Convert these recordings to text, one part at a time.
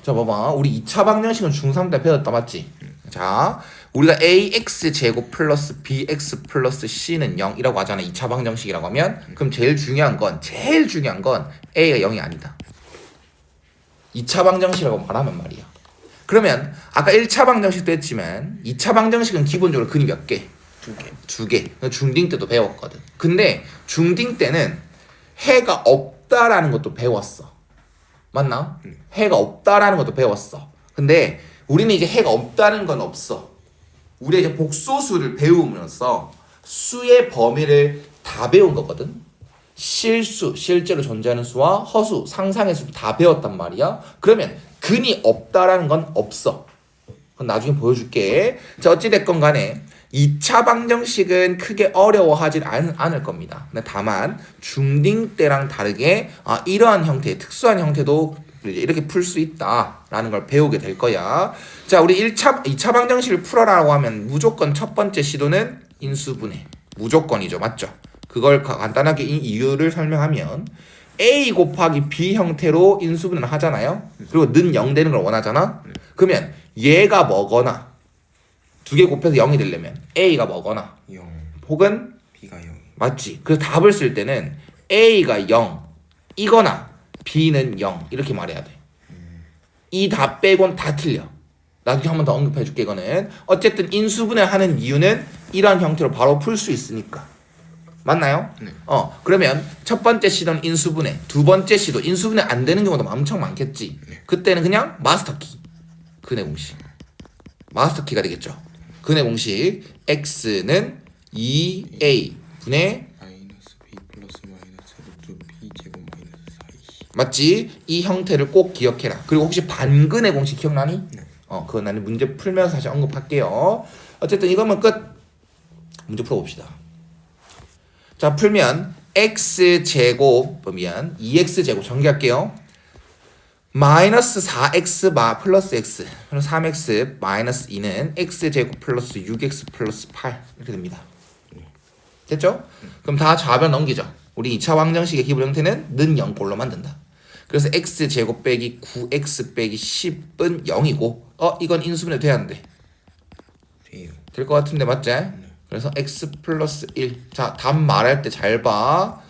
자, 봐봐. 우리 2차 방정식은 중3 때 배웠다, 맞지? 자, 우리가 ax 제곱 플러스 bx 플러스 c는 0이라고 하잖아. 2차 방정식이라고 하면. 그럼 제일 중요한 건 a가 0이 아니다. 2차 방정식이라고 말하면 말이야. 그러면 아까 1차 방정식도 했지만 2차 방정식은 기본적으로 근이 몇 개? 두 개. 중딩 때도 배웠거든. 근데 중딩 때는 해가 없다라는 것도 배웠어. 맞나? 해가 없다라는 것도 배웠어. 근데 우리는 이제 해가 없다는 건 없어. 우리가 이제 복소수를 배우면서 수의 범위를 다 배운 거거든. 실수, 실제로 존재하는 수와 허수, 상상의 수 다 배웠단 말이야. 그러면 근이 없다라는 건 없어. 그건 나중에 보여줄게. 자, 어찌됐건 간에 2차 방정식은 크게 어려워하진 않을 겁니다. 근데 다만 중딩 때랑 다르게 이러한 형태, 특수한 형태도 이렇게 풀 수 있다라는 걸 배우게 될 거야. 자, 우리 2차 방정식을 풀어라고 하면 무조건 첫 번째 시도는 인수분해. 무조건이죠. 맞죠? 그걸 간단하게 이유를 설명하면 a 곱하기 b 형태로 인수분해를 하잖아요. 그리고 는 0 되는 걸 원하잖아. 그러면 얘가 뭐거나 두 개 곱해서 0이 되려면 a가 뭐거나 0 혹은 b가 0 맞지? 그래서 답을 쓸 때는 a가 0 이거나 b는 0 이렇게 말해야 돼. 이 답 빼곤 다 틀려. 나중에 한 번 더 언급해 줄게. 이거는 어쨌든 인수분해하는 이유는 이러한 형태로 바로 풀 수 있으니까. 맞나요? 네. 그러면 첫 번째 시도는 인수분해, 두 번째 시도 인수분해 안 되는 경우도 엄청 많겠지. 그때는 그냥 마스터키, 근의 공식, 마스터키가 되겠죠. 근의 공식 x는 2a 분의 마이너스 b 플러스 마이너스 루트 b 제곱 마이너스 4a. 맞지? 이 형태를 꼭 기억해라. 그리고 혹시 반근의 공식 기억나니? 네. 그거 나는 문제 풀면서 다시 언급할게요. 어쨌든 이거면 끝. 문제 풀어봅시다. 자, 풀면 x제곱 2x제곱 전개할게요. 마이너스 4x 플러스 x 3x 마이너스 2는 x제곱 플러스 6x 플러스 8 이렇게 됩니다. 됐죠? 그럼 다 좌변 넘기죠. 우리 2차 방정식의 기본 형태는 는 0꼴로 만든다. 그래서 x제곱 빼기 9x 빼기 10은 0이고 이건 인수분해 돼야 하는데 돼요. 될 것 같은데 맞지? 그래서 x 플러스 1. 자, 답 말할 때 잘 봐.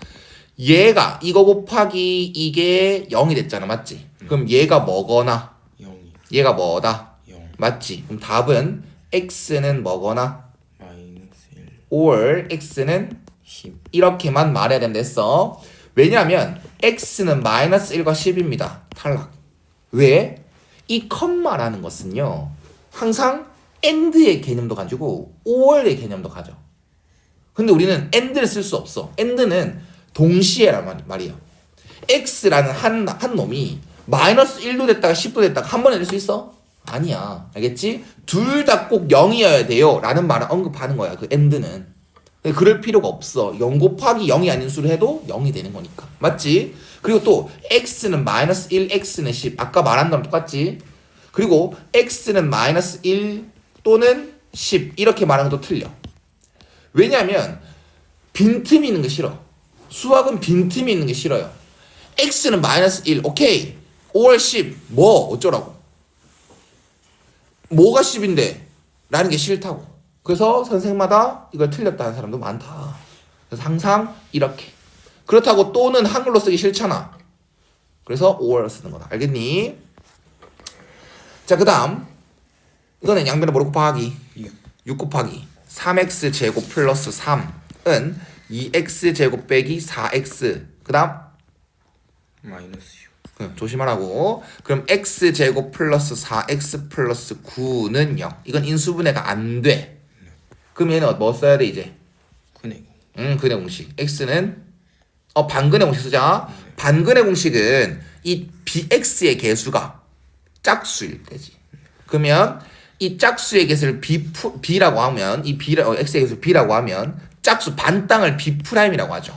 얘가 이거 곱하기 이게 0이 됐잖아. 맞지? 그럼 얘가 뭐거나 0이 얘가 뭐다? 0 맞지? 그럼 답은 x는 뭐거나 마이너스 1 or x는 10 이렇게만 말해야 된다 했어. 왜냐하면 x는 마이너스 1과 10입니다. 탈락. 왜? 이 컴마라는 것은요. 항상 and의 개념도 가지고 or의 개념도 가져. 근데 우리는 and를 쓸 수 없어. and는 동시에란 말이야. x라는 한 놈이 마이너스 1도 됐다가 10도 됐다가 한 번에 될 수 있어? 아니야. 알겠지? 둘 다 꼭 0이어야 돼요 라는 말을 언급하는 거야. 그 and는. 그럴 필요가 없어. 0 곱하기 0이 아닌 수를 해도 0이 되는 거니까. 맞지? 그리고 또 x는 마이너스 1, x는 10. 아까 말한 거랑 똑같지? 그리고 x는 마이너스 1 또는 10 이렇게 말하는 것도 틀려. 왜냐하면 빈틈이 있는 게 싫어. 수학은 빈틈이 있는 게 싫어요. x는 마이너스 1 오케이. 5월 10 뭐 어쩌라고. 뭐가 10인데 라는 게 싫다고. 그래서 선생마다 이걸 틀렸다는 사람도 많다. 그래서 항상 이렇게. 그렇다고 또는 한글로 쓰기 싫잖아. 그래서 5월 쓰는 거다. 알겠니? 자, 그 다음 이거는 양변에 뭐로 곱하기 6 곱하기 3x 제곱 플러스 3은 2x 제곱 빼기 4x 그 다음 마이너스 6 조심하라고. 그럼 x 제곱 플러스 4x 플러스 9는 0. 이건 인수분해가 안 돼. 그럼 얘는 뭐 써야 돼 이제? 근의 근의 공식. x는 반근의 공식 쓰자. 반근의 공식은 이 bx의 개수가 짝수일 때지. 그러면 이 짝수의 개수를 b라고 하면 이 x의 개수를 b라고 하면 짝수 반땅을 b'이라고 하죠.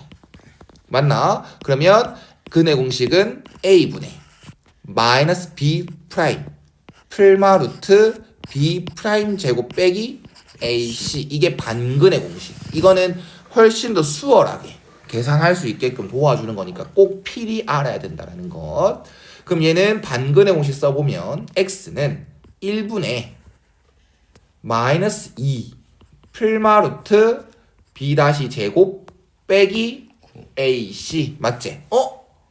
맞나? 그러면 근의 공식은 a분의 마이너스 b 프라임 풀마 루트 b 프라임 제곱 빼기 ac 이게 반근의 공식. 이거는 훨씬 더 수월하게 계산할 수 있게끔 도와주는 거니까 꼭 필히 알아야 된다는 것. 그럼 얘는 반근의 공식 써보면 x는 1분의 마이너스 2 풀마 루트 b 다시 제곱 빼기 ac 맞지?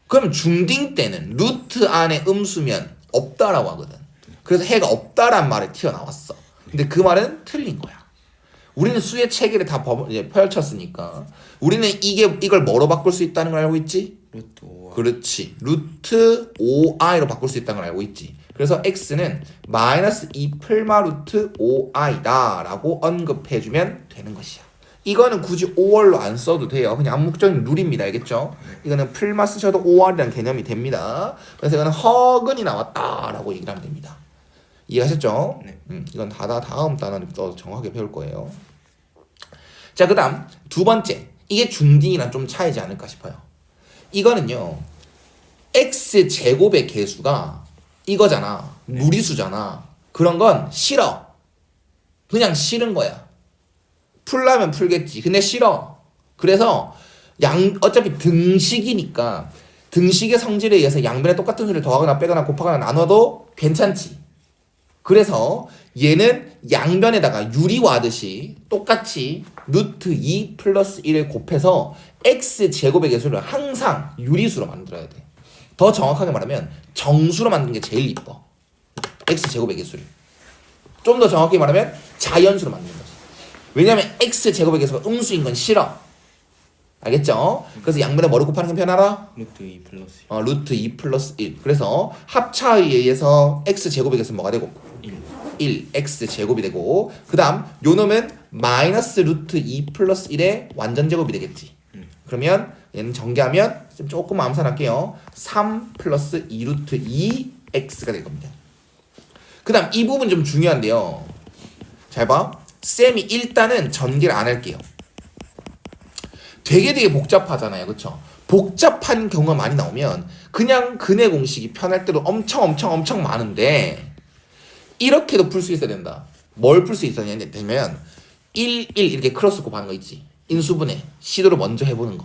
그럼 중딩 때는 루트 안에 음수면 없다라고 하거든. 그래서 해가 없다란 말이 튀어나왔어. 근데 그 말은 틀린 거야. 우리는 수의 체계를 다 이제 펼쳤으니까 우리는 이걸 뭐로 바꿀 수 있다는 걸 알고 있지? 루트 5. 그렇지. 루트 5i로 바꿀 수 있다는 걸 알고 있지. 그래서 x는 마이너스 2 풀마 루트 5i다 라고 언급해주면 되는 것이야. 이거는 굳이 5월로 안 써도 돼요. 그냥 암묵적인 룰입니다. 알겠죠? 이거는 풀마 쓰셔도 5월이라는 개념이 됩니다. 그래서 이거는 허근이 나왔다라고 얘기를 하면 됩니다. 이해하셨죠? 네. 이건 다음 단어를 더 정확하게 배울 거예요. 자, 그 다음 두 번째. 이게 중딩이랑 좀 차이지 않을까 싶어요. 이거는요. x제곱의 개수가 이거잖아. 무리수잖아. 그런 건 싫어. 그냥 싫은 거야. 풀라면 풀겠지. 근데 싫어. 그래서 어차피 등식이니까 등식의 성질에 의해서 양변에 똑같은 수를 더하거나 빼거나 곱하거나 나눠도 괜찮지. 그래서 얘는 양변에다가 유리와 하듯이 똑같이 루트 2 플러스 1을 곱해서 x제곱의 개수를 항상 유리수로 만들어야 돼. 더 정확하게 말하면 정수로 만드는 게 제일 이뻐. x제곱의 개수를. 좀 더 정확히 말하면 자연수로 만드는 거지. 왜냐면 x제곱의 개수가 음수인 건 싫어. 알겠죠? 그래서 양변에 뭐를 곱하는 건 편하라? 루트 2 플러스 루트 2 플러스 1. 그래서 합차에 의해서 x제곱의 개수는 뭐가 되고? 1 x제곱이 되고 그 다음 요 놈은 마이너스 루트 2 플러스 1의 완전 제곱이 되겠지. 그러면 얘는 전개하면 조금 암산할게요. 3 플러스 2 루트 2x가 될 겁니다. 그 다음 이 부분 좀 중요한데요. 잘 봐. 쌤이 일단은 전개를 안 할게요. 되게 복잡하잖아요. 그쵸? 복잡한 경우가 많이 나오면 그냥 근의 공식이 편할 때도 엄청 많은데 이렇게도 풀 수 있어야 된다. 뭘 풀 수 있어야 되면 1, 1 이렇게 크로스 곱하는 거 있지. 인수분해 시도를 먼저 해보는 거.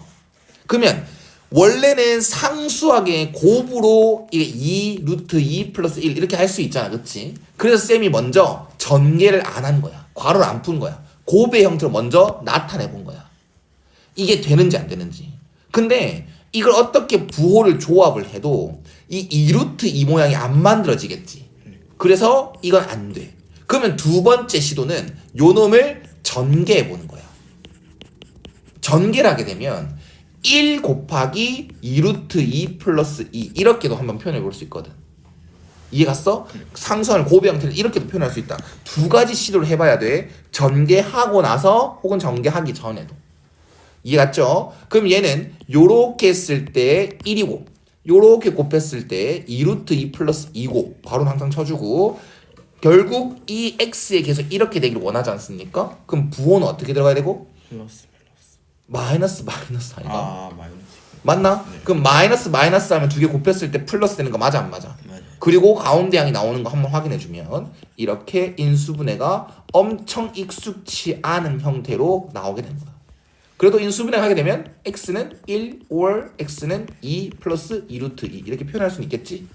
그러면 원래는 상수하게 곱으로 이게 2 루트 2 플러스 1 이렇게 할 수 있잖아. 그치? 그래서 쌤이 먼저 전개를 안 한 거야. 괄호를 안 푼 거야. 곱의 형태로 먼저 나타내 본 거야. 이게 되는지 안 되는지. 근데 이걸 어떻게 부호를 조합을 해도 이 2루트 2 모양이 안 만들어지겠지. 그래서 이건 안 돼. 그러면 두 번째 시도는 요 놈을 전개해 보는 거야. 전개를 하게 되면 1 곱하기 2루트 2 플러스 2 이렇게도 한번 표현해 볼 수 있거든. 이해 갔어? 상수함을 곱의 형태를 이렇게도 표현할 수 있다. 두 가지 시도를 해봐야 돼. 전개하고 나서 혹은 전개하기 전에도. 이해 갔죠? 그럼 얘는 요렇게 했을 때 1이고 요렇게 곱했을 때 2루트 2 플러스 2고 바로 항상 쳐주고 결국 이 x의 계속 이렇게 되기를 원하지 않습니까? 그럼 부호는 어떻게 들어가야 되고? 플러스 마이너스 아니가? 마이너스 맞나? 네. 그럼 마이너스 하면 두 개 곱했을 때 플러스 되는 거 맞아 안 맞아? 맞아요. 그리고 가운데 양이 나오는 거 한번 확인해 주면 이렇게 인수분해가 엄청 익숙치 않은 형태로 나오게 됩니다. 그래도 인수분해 하게 되면 x는 1 or x는 2 플러스 2루트 2 이렇게 표현할 수는 있겠지.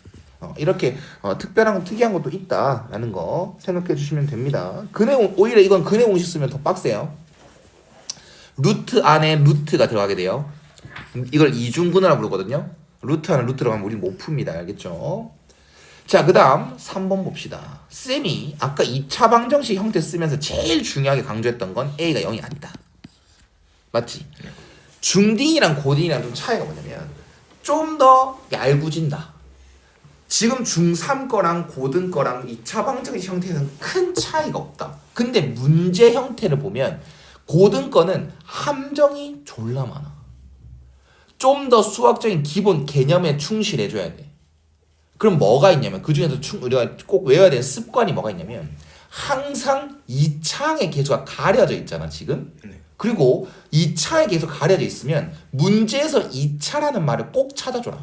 이렇게 특이한 것도 있다라는 거 생각해 주시면 됩니다. 오히려 이건 근의 공식 쓰면 더 빡세요. 루트 안에 루트가 들어가게 돼요. 이걸 이중근이라고 부르거든요. 루트 안에 루트 들어가면 우리는 못 풉니다. 알겠죠? 자, 그 다음 3번 봅시다. 쌤이 아까 2차 방정식 형태 쓰면서 제일 중요하게 강조했던 건 A가 0이 아니다. 맞지? 중딩이랑 고딩이랑 좀 차이가 뭐냐면 좀 더 얄궂어진다. 지금 중3 거랑 고등 거랑 2차 방정식 형태는 큰 차이가 없다. 근데 문제 형태를 보면 고등 거는 함정이 졸라 많아. 좀 더 수학적인 기본 개념에 충실해줘야 돼. 그럼 뭐가 있냐면 그 중에서 우리가 꼭 외워야 되는 습관이 뭐가 있냐면 항상 2차항의 개수가 가려져 있잖아 지금. 네. 그리고 2차의 개수 가려져 있으면 문제에서 2차라는 말을 꼭 찾아줘라.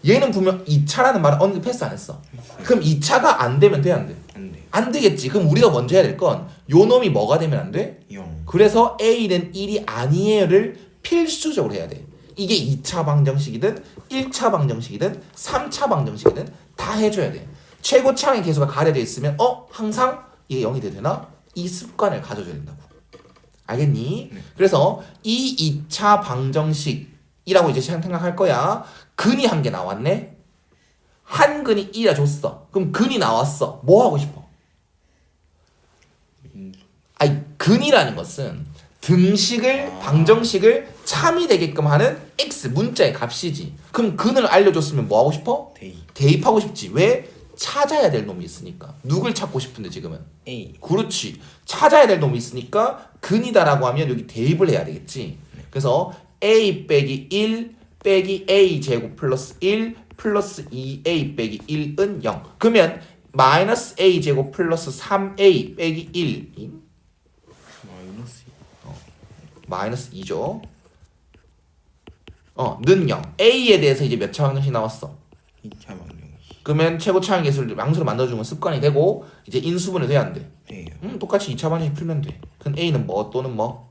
얘는 분명 2차라는 말을 언급했어 안 했어? 그럼 2차가 안 되면 돼 안 돼? 안 돼. 안 되겠지. 그럼 우리가 먼저 해야 될 건 요 놈이 뭐가 되면 안 돼? 0. 그래서 A는 1이 아니에요를 필수적으로 해야 돼. 이게 2차 방정식이든 1차 방정식이든 3차 방정식이든 다 해줘야 돼. 최고차항의 계수가 가려져 있으면 항상 이게 0이 돼야 되나? 이 습관을 가져줘야 된다고. 알겠니? 그래서 이 2차 방정식이라고 이제 생각할 거야. 근이 한 개 나왔네. 한 근이 1이라 줬어. 그럼 근이 나왔어. 뭐 하고 싶어? 아니 근이라는 것은 등식을 방정식을 참이 되게끔 하는 x 문자의 값이지. 그럼 근을 알려줬으면 뭐 하고 싶어? 대입하고 싶지. 왜? 찾아야 될 놈이 있으니까. 누굴 찾고 싶은데 지금은? A. 그렇지. 찾아야 될 놈이 있으니까 근이다라고 하면 여기 대입을 해야 되겠지. 그래서 a 빼기 1 빼기 a 제곱 플러스 1 플러스 2a 빼기 1은 0. 그러면 마이너스 a 제곱 플러스 3a 빼기 1인 마이너스 마이너스 2죠. 는 0. a에 대해서 이제 몇 차 방정식 나왔어? 2차 방정식. 그러면 최고차항 계수를 양수로 만들어주면 습관이 되고 이제 인수분해 돼야 안 돼? 돼요. 똑같이 2차 방정식 풀면 돼. 그럼 a는 뭐 또는 뭐?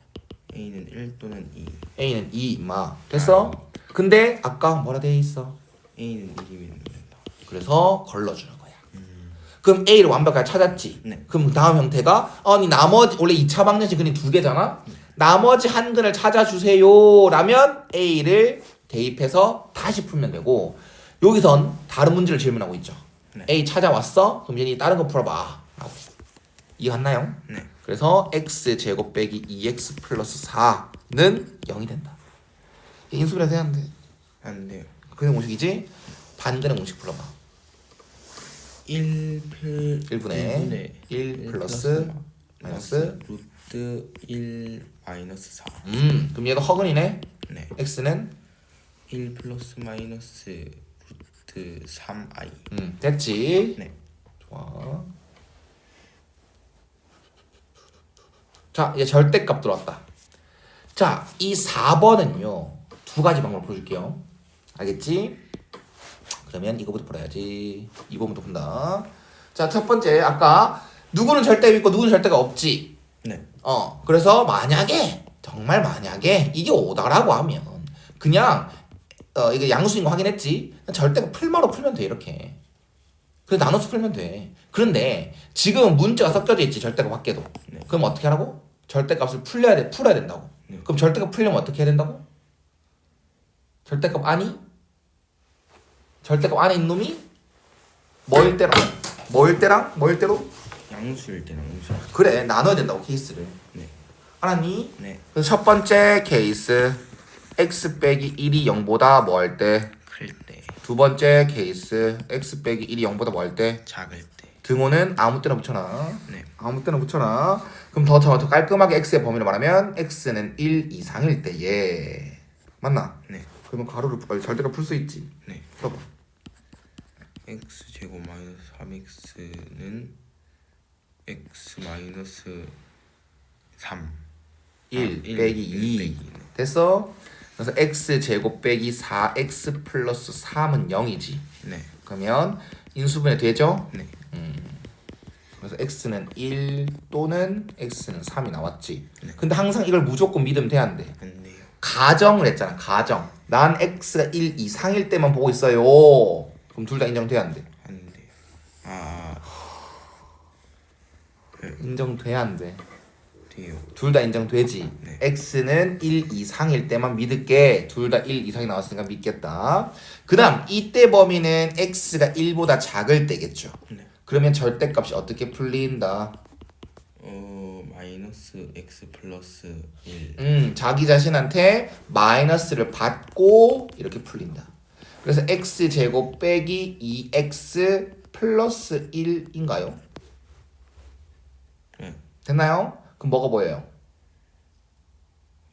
A는 1 또는 2. a는 2 임마. 됐어? 근데 아까 뭐라 돼 있어? A는 1이면 된다. 그래서 걸러주는 거야. 그럼 a를 완벽하게 찾았지? 네. 그럼 다음 형태가 아니 나머지 원래 2차 방정식 근이 두 개잖아? 나머지 한 근을 찾아주세요 라면 a를 대입해서 다시 풀면 되고 여기선 다른 문제를 질문하고 있죠. 네. A 찾아왔어? 그럼 얘니 다른 거 풀어봐. 라고. 이해갔나요? 네. 그래서 x 제곱 빼기 2x 플러스 4는 0이 된다. 인수분해서 해야 하는데 안 돼요. 그게 공식이지? 반대는 공식 풀어봐. 1분의 1 플러스 마이너스 루트 1 마이너스 4. 그럼 얘도 허근이네. 네. x는 1 플러스 마이너스 루트 3i. 됐지? 네. 좋아. 자, 이제 절대값 들어왔다. 자, 이 4번은요. 두 가지 방법을 보여줄게요. 알겠지? 그러면 이거부터 풀어야지. 2번부터 푼다. 자, 첫 번째 아까 누구는 절대가 있고 누구는 절대가 없지. 네. 그래서 만약에 정말 만약에 이게 오다라고 하면 그냥 이거 양수인 거 확인했지. 절대가 풀마로 풀면 돼 이렇게. 그래서 나눠서 풀면 돼. 그런데 지금 문자가 섞여져 있지 절대가 밖에도. 네. 그럼 어떻게 하라고? 절대값을 풀어야 된다고. 네. 그럼 절대값 풀려면 어떻게 해야 된다고? 절대값 아니? 절대값 안에 있는 놈이 뭐일 때랑 뭐일 때로? 양수일 때는 양수. 그래 나눠야 된다고 케이스를. 네. 알았니? 네. 그래서 첫 번째 케이스 x 빼기 1이 0보다 뭐 할 때? 클 때. 두 번째 케이스 x 빼기 1이 0보다 뭐 할 때? 작을 때. 등호는 아무 때나 붙여놔. 네. 아무 때나 붙여놔. 그럼 더 깔끔하게 x의 범위를 말하면 x는 1 이상일 때에 맞나? 네. 그러면 가로를 절대가 풀 수 있지. 네. 풀어봐. x 제곱 마이너스 3x는 x 마이너스 3 1 1 빼기 1 2 빼기 됐어? 그래서 x 제곱 빼기 4x 플러스 3은 0이지. 네. 그러면 인수분해 되죠? 네. 그래서 x는 1 또는 x는 3이 나왔지. 네. 근데 항상 이걸 무조건 믿으면 돼 안 돼? 안 돼요. 가정을 했잖아. 가정. 난 x가 1 이상일 때만 보고 있어요. 그럼 둘 다 인정돼 안 돼? 안 돼요. 아, 인정돼 안 돼? 돼요. 둘 다 인정되지. 네. x는 1 이상일 때만 믿을게. 둘 다 1 이상이 나왔으니까 믿겠다. 그다음 이때 범위는 x가 1보다 작을 때겠죠. 네. 그러면 절대값이 어떻게 풀린다? 마이너스 x 플러스 1. 자기 자신한테 마이너스를 받고 이렇게 풀린다. 그래서 x 제곱 빼기 2x 플러스 1인가요? 네. 됐나요? 그럼 뭐가 보여요?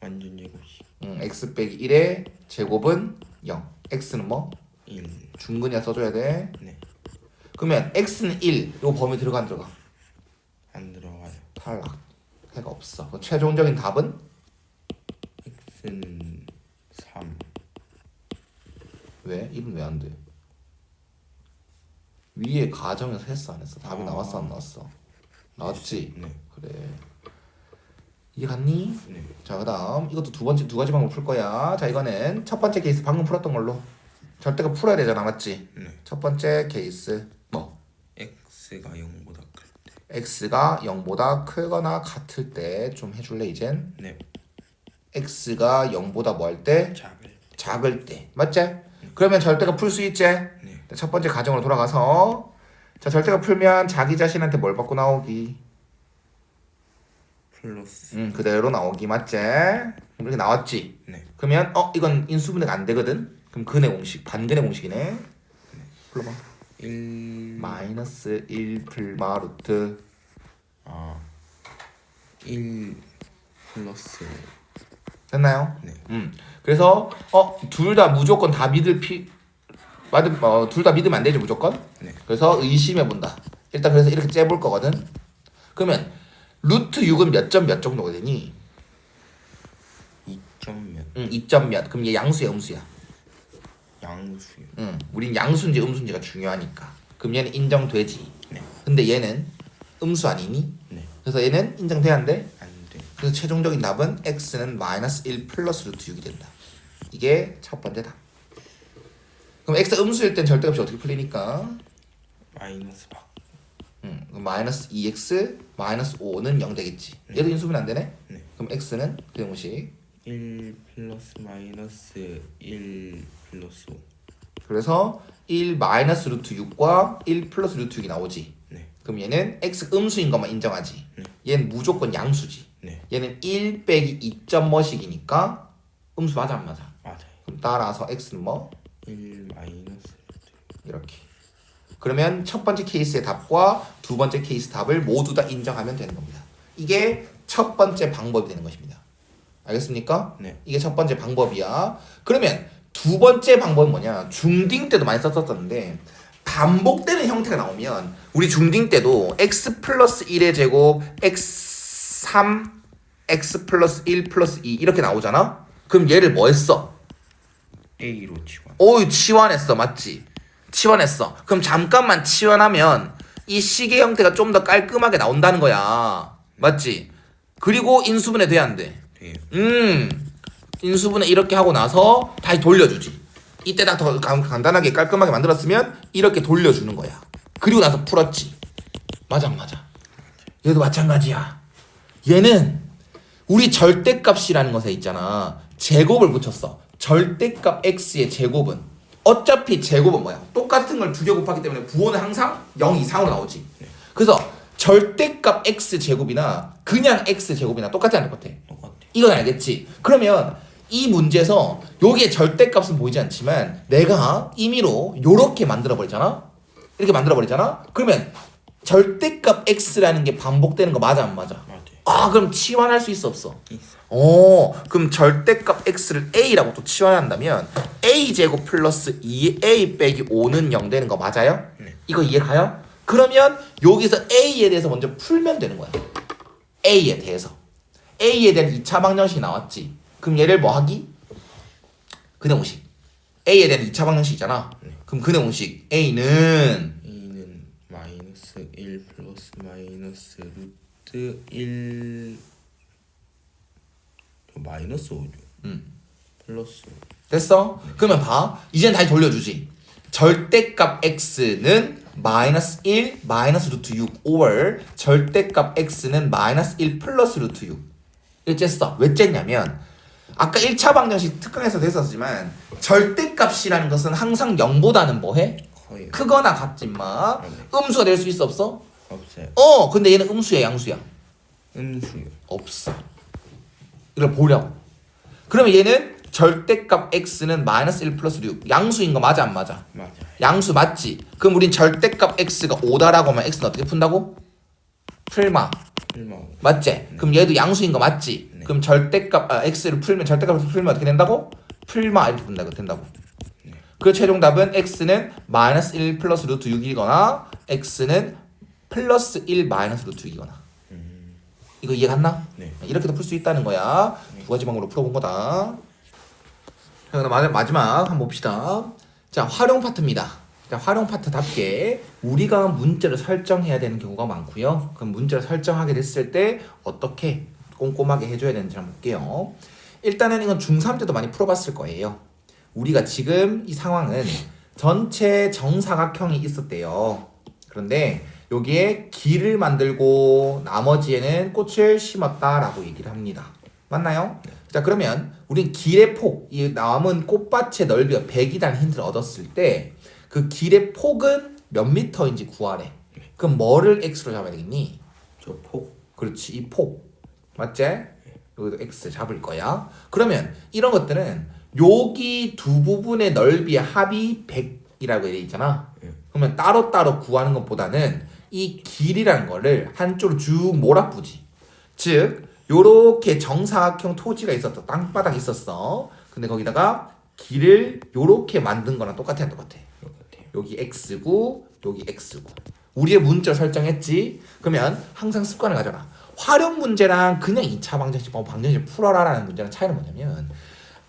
완전 제곱식. x 빼기 1의 제곱은 0. x는 뭐? 1. 중근이야 써줘야 돼. 네. 그러면 x는 1. 요 범위 들어가 안 들어가? 안 들어가요. 탈락. 해가 없어. 그 최종적인 답은? x는 3. 왜? 1은 왜 안 돼? 위에 가정에서 했어 안 했어? 답이 나왔어 안 나왔어? 나왔지? 네. 그래. 이해 갔니? 네. 자, 그다음 이것도 두 가지 방법 풀 거야. 자, 이거는 첫 번째 케이스 방금 풀었던 걸로 절대가 풀어야 되잖아, 맞지? 네. 첫 번째 케이스 뭐 x가 0보다 클 때. x가 0보다 크거나 같을 때 좀 해줄래 이젠? 네. x가 0보다 뭐 할 때? 작을 때. 작을 때, 맞지? 그러면 절대가 풀 수 있지? 네. 첫 번째 가정으로 돌아가서 자, 절대가 풀면 자기 자신한테 뭘 받고 나오기? 플러스. 그대로 나오기, 맞지? 이렇게 나왔지? 네. 그러면 이건 인수분해가 안 되거든. 그럼 근의 공식, 반근의 공식이네. 불러봐. 1 마이너스 1 풀마 루트 1 플러스 됐나요? 네. 그래서 둘 다 무조건 다 믿을 둘 다 믿으면 안 되지 무조건. 네. 그래서 의심해 본다. 일단 그래서 이렇게 째볼 거거든. 그러면 루트 6은 몇 점 몇 정도가 되니? 2점 몇 2점 몇. 그럼 얘 양수야 음수야? 양수요. 우린 양수인지 음수인지가 중요하니까. 그럼 얘는 인정되지. 네. 근데 얘는 음수 아니니? 네. 그래서 얘는 인정돼야 안 돼? 안 돼. 그래서 최종적인 답은 x는 마이너스 1 플러스 루트 6이 된다. 이게 첫 번째 답. 그럼 x 음수일 땐 절대값이 어떻게 풀리니까? 마이너스 박. 그럼 마이너스 2x 마이너스 5는 0 되겠지. 얘도 인수분해 안 되네? 네. 그럼 x는 그 공식. 1 플러스 마이너스 1 플러스 5. 그래서 1 마이너스 루트 6과 1 플러스 루트 6이 나오지. 네. 그럼 얘는 x 음수인 것만 인정하지. 네. 얘는 무조건 양수지. 네. 얘는 1 빼기 2점 뭐식이니까 음수 맞아 안 맞아? 맞아요. 그럼 따라서 x는 뭐? 1 마이너스 루트. 이렇게. 그러면 첫 번째 케이스의 답과 두 번째 케이스 답을 모두 다 인정하면 되는 겁니다. 이게 첫 번째 방법이 되는 것입니다. 알겠습니까? 네. 이게 첫 번째 방법이야. 그러면 두 번째 방법은 뭐냐? 중딩 때도 많이 썼었는데 반복되는 형태가 나오면 우리 중딩 때도 x 플러스 1의 제곱 x3 x 플러스 1 플러스 2 이렇게 나오잖아? 그럼 얘를 뭐 했어? A로 치환. 오이 치환했어, 맞지? 치환했어. 그럼 잠깐만 치환하면 이 식의 형태가 좀 더 깔끔하게 나온다는 거야, 맞지? 그리고 인수분해 돼야 안 돼? 돼요. 인수분해 이렇게 하고 나서 다시 돌려주지. 이때 다 더 간단하게 깔끔하게 만들었으면 이렇게 돌려주는 거야. 그리고 나서 풀었지. 맞아 안 맞아? 얘도 마찬가지야. 얘는 우리 절대값이라는 것에 있잖아. 제곱을 붙였어. 절대값 x의 제곱은 어차피 제곱은 뭐야? 똑같은 걸 두 개 곱하기 때문에 부호는 항상 0 이상으로 나오지. 그래서 절대값 x 제곱이나 그냥 x 제곱이나 똑같지 않을 것 같아. 똑같아. 이건 알겠지? 그러면 이 문제에서 여기에 절대값은 보이지 않지만 내가 임의로 요렇게 만들어버리잖아? 이렇게 만들어버리잖아? 그러면 절대값 x라는 게 반복되는 거 맞아 안 맞아? 맞아요. 그럼 치환할 수 있어 없어? 있어. 그럼 절대값 x를 a라고 또 치환한다면 a 제곱 플러스 2a 빼기 5는 0 되는 거 맞아요? 네. 이거 이해 가요? 그러면 여기서 a에 대해서 먼저 풀면 되는 거야. a에 대해서. a에 대한 2차 방정식이 나왔지. 그럼 얘를 뭐 하기? 근의 공식. a에 대한 2차 방정식이잖아. 그럼 근의 공식 a는 A는 마이너스 1 플러스 마이너스 루트 1 마이너스 5죠. 플러스 5. 됐어? 그러면 봐. 이제는 다시 돌려주지. 절대값 x는 마이너스 1 마이너스 루트 6 or 절대값 x는 마이너스 1 플러스 루트 6 이렇게 쨌어. 왜 쨌냐면 아까 1차 방정식 특강에서도 했었지만 절대값이라는 것은 항상 0보다는 뭐해? 커요. 크거나 같지 마. 음수가 될 수 있어 없어? 없어요. 근데 얘는 음수야 양수야? 음수요. 없어. 이걸 보려고. 그러면 얘는 절대값 x는 마이너스 1 플러스 6 양수인 거 맞아 안 맞아? 맞아요. 양수 맞지? 그럼 우린 절대값 x가 5다라고 하면 x는 어떻게 푼다고? 풀마. 풀마오. 맞지? 그럼 얘도 양수인 거 맞지? 네. 그럼 x를 풀면 절대값을 풀면 어떻게 된다고? 풀마 이렇게 된다고. 네. 그 최종 답은 x는 마이너스 1 플러스 루트 6이거나 x는 플러스 1 마이너스 루트 6이거나. 이거 이해 갔나? 네. 이렇게도 풀 수 있다는 거야. 두 가지 방법으로 풀어본 거다. 자, 그럼 마지막 한번 봅시다. 자, 활용 파트입니다. 자, 활용 파트답게 우리가 문제를 설정해야 되는 경우가 많고요. 그럼 문제를 설정하게 됐을 때 어떻게 꼼꼼하게 해줘야 되는지 한번 볼게요. 일단은 이건 중3 때도 많이 풀어봤을 거예요. 우리가 지금 이 상황은 전체 정사각형이 있었대요. 그런데 여기에 길을 만들고 나머지에는 꽃을 심었다라고 얘기를 합니다. 맞나요? 자, 그러면 우린 길의 폭, 이 남은 꽃밭의 넓이가 100이라는 힌트를 얻었을 때 그 길의 폭은 몇 미터인지 구하래. 그럼 뭐를 x로 잡아야 되겠니? 저 폭. 그렇지, 이 폭. 맞지? 여기도 x 잡을 거야. 그러면 이런 것들은 여기 두 부분의 넓이의 합이 100이라고 되어 있잖아. 그러면 따로따로 구하는 것보다는 이 길이라는 거를 한쪽으로 쭉 몰아뿌지. 즉 요렇게 정사각형 토지가 있었다. 땅바닥이 있었어. 근데 거기다가 길을 요렇게 만든 거랑 똑같아. 여기 x구, 여기 x구. 우리의 문자로 설정했지. 그러면 항상 습관을 가져라. 활용 문제랑 그냥 2차 방정식, 방정식 풀어라라는 문제랑 차이는 뭐냐면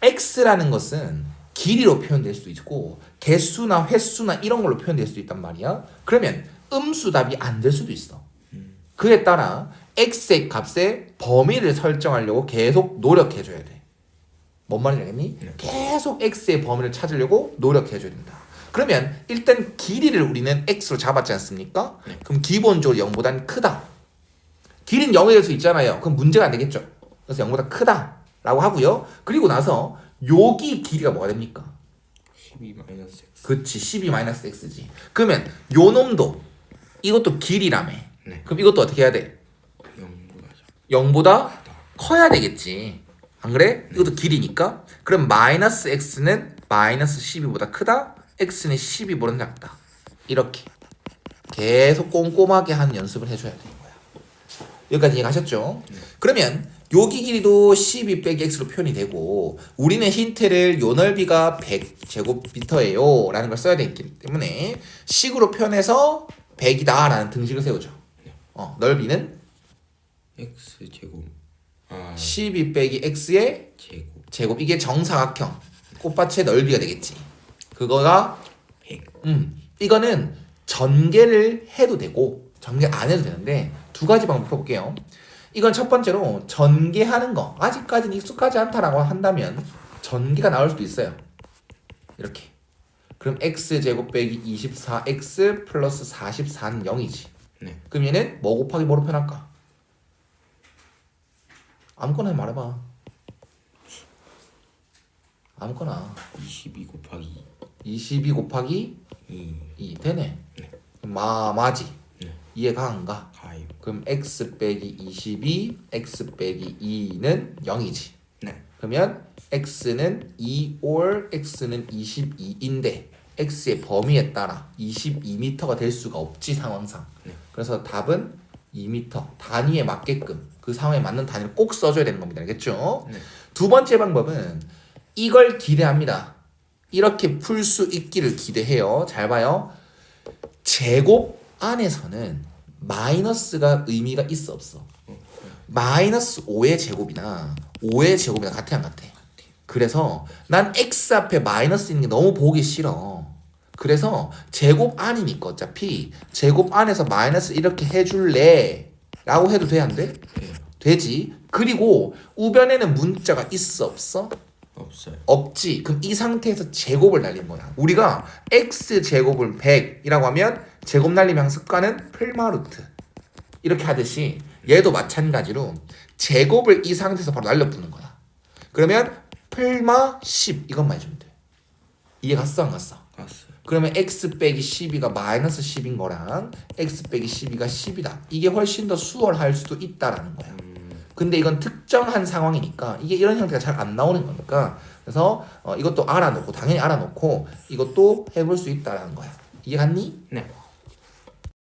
x라는 것은 길이로 표현될 수 있고 개수나 횟수나 이런 걸로 표현될 수 있단 말이야. 그러면 음수답이 안 될 수도 있어. 그에 따라 x의 값의 범위를 설정하려고 계속 노력해줘야 돼. 뭔 말인지 알겠니? 계속 x의 범위를 찾으려고 노력해줘야 된다. 그러면 일단 길이를 우리는 x로 잡았지 않습니까? 그럼 기본적으로 0보다는 크다. 길이는 0이 될 수 있잖아요. 그럼 문제가 안 되겠죠. 그래서 0보다 크다라고 하고요. 그리고 나서 여기 길이가 뭐가 됩니까? 12-x. 그치, 12-x지. 그러면 요 놈도 이것도 길이라며. 네. 그럼 이것도 어떻게 해야 돼? 0보다 커야 되겠지. 안 그래? 이것도 길이니까. 그럼 마이너스 x는 마이너스 12보다 크다. x는 12보다 작다. 이렇게 계속 꼼꼼하게 하는 연습을 해줘야 되는 거야. 여기까지 이해가셨죠? 그러면 여기 길이도 12 빼기 x로 표현이 되고 우리는 힌트를 요 넓이가 100제곱미터예요 라는 걸 써야 되기 때문에 식으로 표현해서 100이다 라는 등식을 세우죠. 넓이는 x 제곱. 12 빼기 x의 제곱. 이게 정사각형 꽃밭의 넓이가 되겠지. 그거가 100. 이거는 전개를 해도 되고 전개 안 해도 되는데 두 가지 방법 볼게요. 이건 첫 번째로 전개하는 거 아직까지는 익숙하지 않다라고 한다면 전개가 나올 수도 있어요. 이렇게. 그럼 x제곱 빼기 24x 플러스 44는 0이지. 네. 그럼 얘는 뭐 곱하기 뭐로 표현할까? 아무거나 말해봐. 아무거나. 22 곱하기 22 곱하기 2 되네. 맞지? 네. 이해가 안 가? 가요. 그럼 x 빼기 22 x 빼기 2는 0이지. 네. 그러면 x는 2 or x는 22인데 x의 범위에 따라 22m가 될 수가 없지 상황상. 네. 그래서 답은 2m 단위에 맞게끔 그 상황에 맞는 단위를 꼭 써줘야 되는 겁니다. 알겠죠? 네. 두 번째 방법은 이걸 기대합니다. 이렇게 풀 수 있기를 기대해요. 잘 봐요. 제곱 안에서는 마이너스가 의미가 있어 없어? 마이너스 5의 제곱이나 5의 제곱이나 같아 안 같아? 그래서 난 x 앞에 마이너스 있는 게 너무 보기 싫어. 그래서 제곱 안이니까 어차피 제곱 안에서 마이너스 이렇게 해줄래 라고 해도 돼 안 돼? 네. 되지. 그리고 우변에는 문자가 있어 없어? 없어요. 없지. 그럼 이 상태에서 제곱을 날린 거야. 우리가 x 제곱을 100이라고 하면 제곱 날림 항습과는 풀마루트 이렇게 하듯이 얘도 마찬가지로 제곱을 이 상태에서 바로 날려붙는 거야. 그러면 풀마 10 이것만 해주면 돼. 이해 갔어 안 갔어? 갔어요. 그러면 x 빼기 12가 마이너스 10인 거랑 x 빼기 12가 10이다. 이게 훨씬 더 수월할 수도 있다라는 거야. 근데 이건 특정한 상황이니까 이게 이런 형태가 잘 안 나오는 거니까 그래서 이것도 알아놓고 당연히 알아놓고 이것도 해볼 수 있다라는 거야. 이해 갔니? 네.